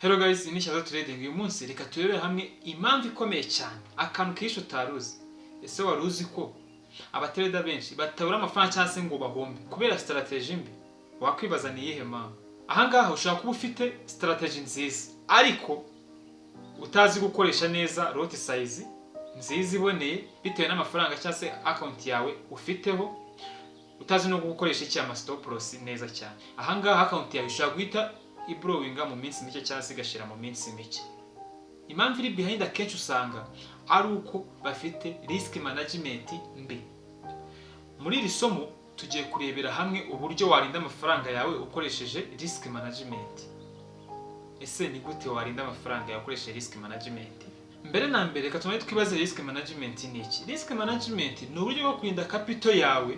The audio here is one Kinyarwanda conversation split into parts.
Hello guys, ni Shadow Trading. Uyu munsi reka turebere hamwe impamvu ikomeye cyane akantu kisho utaruzi. Ese waruzi ko abatrader benshi batabura amafaranga cyangwa se ngo bahombe kubera strategy mbi? Wakwibaza ni iyihe mpamvu? Aha ngaha ushaka kuba ufite strategy nziza ariko utazi gukoresha neza lot size nziza iboneye bitewe n'amafaranga cyangwa se account yawe ufiteho, utazi no gukoresha iki ama stop loss neza cyane. Aha ngaha account yawe ushaka guhita ibrowinga mu minsi mike cyangwa se igashira mu minsi mike. Impamvu iri behind akenshi usanga ari uko bafite risk management mbi. Muri iri somo tugiye kurebera hamwe uburyo warinda amafaranga yawe ukoresheje risk management. Ese ni gute warinda amafaranga yawe ukoresheje risk management? Mbere na mbere reka tumaye twibaze risk management ni iki. Risk management ni uburyo bwo kurinda capital yawe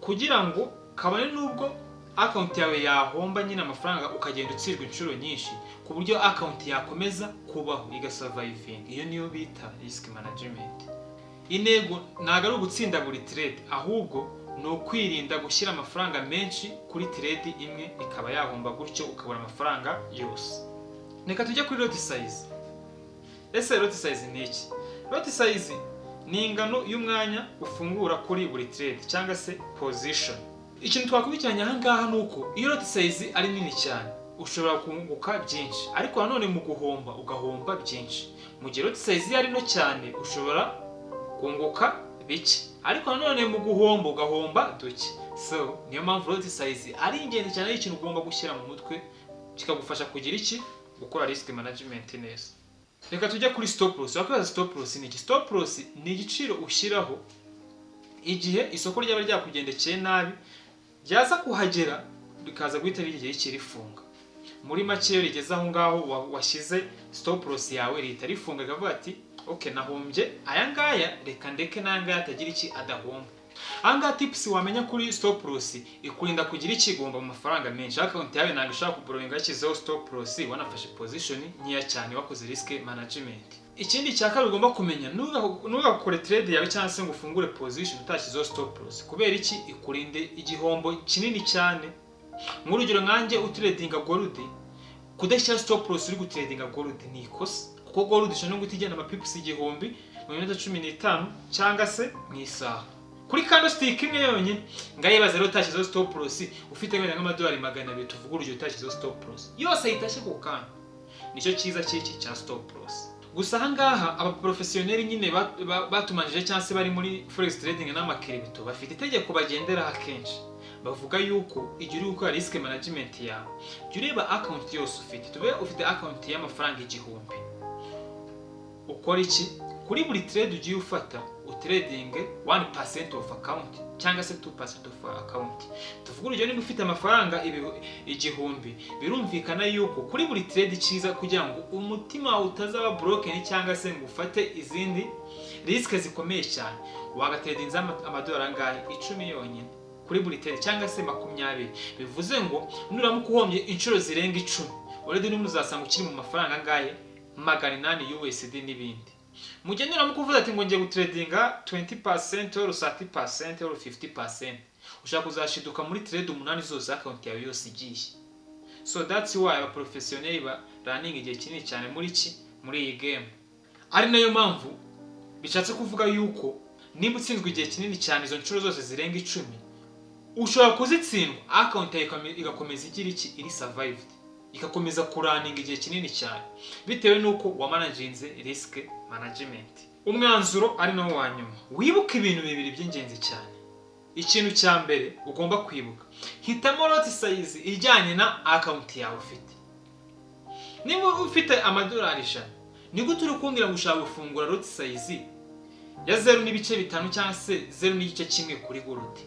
kugira ngo kabone nubwo account yawe yahomba nyine amafaranga ukagenda utsirwa inshuro nyinshi ku buryo account yakomeza kubaho igasurviving. Iyo niyo bita risk management. Intego ntago ari ugutsinda buri trade, ahubwo ni ukwirinda gushyira amafaranga menshi kuri trade imwe ikaba yahomba gutyo ukabura amafaranga yose. Reka tujye kuri lot size. Ese lot size ni iki? Lot size ni ingano y'umwanya ufungura kuri buri trade cyangwa se position. Ikintu twakubikiranya aha ngaha nuko iyo lot size ari nini cyane ushobora kunguka byinshi, ariko nanone mu guhomba ugahomba byinshi. Mu gihe lot size ari no cyane ushobora kunguka bike, ariko nanone mu guhomba ugahomba duke. So niyo mpamvu lot size ari ingenzi cyane, ari ikintu ugomba gushyira mu mutwe kikagufasha kugira iki, gukora risk management neza. Reka tujya kuri stop loss. Wakwibaza stop loss ni iki? Stop loss ni igiciro ushyiraho igihe isoko ryaba ryakugendekeye nabi, ryaza kuhagera bikaza guhita rigera ikirifunga. Muri make iyo rigeze aho ngaho washyize stop loss yawe rihita rifunga rikavuga ati okay, nahombye aya ngaya, reka ndeke n'angaya atagira iki adahomba. Anga tips wamenya kuri stop loss ikurinda kugira ikigomba mu mafaranga menshi. Account yawe ntabwo ishaka kuborowinga yashyizeho stop loss wanafashe position nkeya cyane, wakoze risk management. Ikindi cyaka ugomba kumenya, ntugakore trade yawe cyangwa se ngo ufungure position utashyizeho stop loss. Kubera iki? Ikurinde igihombo kinini cyane. Nk'urugero nkanjye utradinga gold, kudashyira stop loss uri gutradinga gold ni ikosa, kuko gold ishobora no gutigenda amapips igihumbi mu minota 15 cyangwa se mu isaha. Kuri candlestick imwe yonyine ngayibaza rero utashyizeho stop loss ufite wenda nk'amadolari 200, tuvuga urugero utashyizeho stop loss yose ahitashye ku kantu. Nicyo cyiza cy'iki cya stop loss. Gusa aha ngaha aba professionnel nyine batumanije cyangwa se bari muri forex trading n'amakiribito bafite itegeko bagendera akenshi. Bavuga yuko igihe uri gukora risk management yawe jya ureba account yose ufite. Tube ufite account y'amafaranga 1000, ukora iki? Kuri buri trade ugiye ufata utrading 1% of account cyangwa se 2% of account. Tuvuga urugero niba ufite amafaranga 1000, birumvikana yuko kuri buri trade cyiza kugira ngo umutima wawe utazaba broken cyangwa se ngo ufate izindi risk zikomeye cyane, wagatradinza amadolari angahe? 10 yonyine kuri buri trade cyangwa se 20. Bivuze ngo nuramuka uhombye inshuro zirenga 10 already n'umuntu uzasanga ukiri mu mafaranga angahe? 800 USD n'ibindi. Mugendera mu kuvuga ati ngo ngiye gutradinga 20% or 30% or 50%, ushaka kuzashiduka muri trade 8 zose account yawe yose igiye. So that's why aba professionnel ba running igihe kinini cyane muri iyi game. Ari nayo mpamvu bishatse kuvuga yuko niba utsinzwe igihe kinini cyane izo nshuro zose zirenga 10, ushobora kuzitsindwa account yawe igakomeza igira iki, iri survived, ikakomeza kuraninga igihe kinini cyane bitewe nuko wamanaginze risk management. Umwanzuro ari nawo wanyuma, wibuka ibintu bibiri by'ingenzi cyane. Ikintu cya mbere ugomba kwibuka, hitamo lot size ijyanye na account yawe ufite. Niba ufite amadolari 100, ni gute uri kumbwira ngo ushaka gufungura lot size ya 0.5 cyangwa se 0.1 kuri gold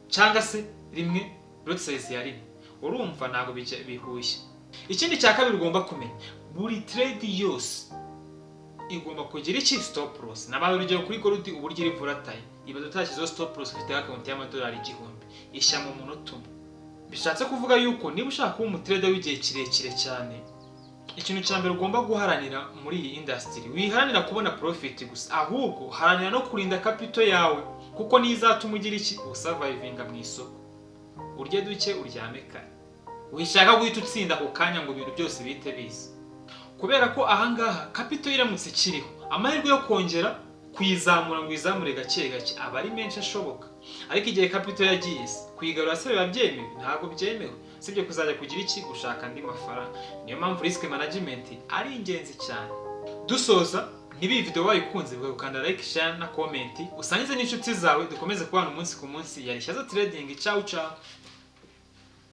cyangwa se rimwe lot size ya rimwe? Urumva ntago bihuye. Ikindi cya kabiri ugomba kumenya, buri trade yose igomba kugira iki, stop loss. Nabaye urugero kuri gold uburyo iri volatile, ibaza utashyizeho stop loss ufite account y'amadolari 1000 ishya mu munota umwe. Bishatse kuvuga yuko niba ushaka kuba umutrader w'igihe kirekire cyane, ikintu cya mbere ugomba guharanira muri iyi industry, wiharanira kubona profit gusa, ahubwo haranira no kurinda capital yawe, kuko nizatuma ugira iki, usurvivinga mu isoko. Urye duke uryame kare. wishaka guhita utsinda ako kanya ngo ibintu byose bihite biza. Kubera ko ahangaha capital iramutse ikiriho, amahirwe yo kongera kuyizamura ngo izamure gake gake aba ari menshi ashoboka. Ariko igihe capital yagiye kuyigarura se biba byemewe? Ntabwo byemewe, sibyo kuzajya kugira iki gushaka andi mafaranga. Niyo mpamvu risk management ari ingenzi cyane. Dusoza, niba iyi video wayikunze ugakanda like, share na comment, usangize n'inshuti zawe, dukomeze kubana umunsi ku munsi. Yari Shyaza Trading, ciao ciao.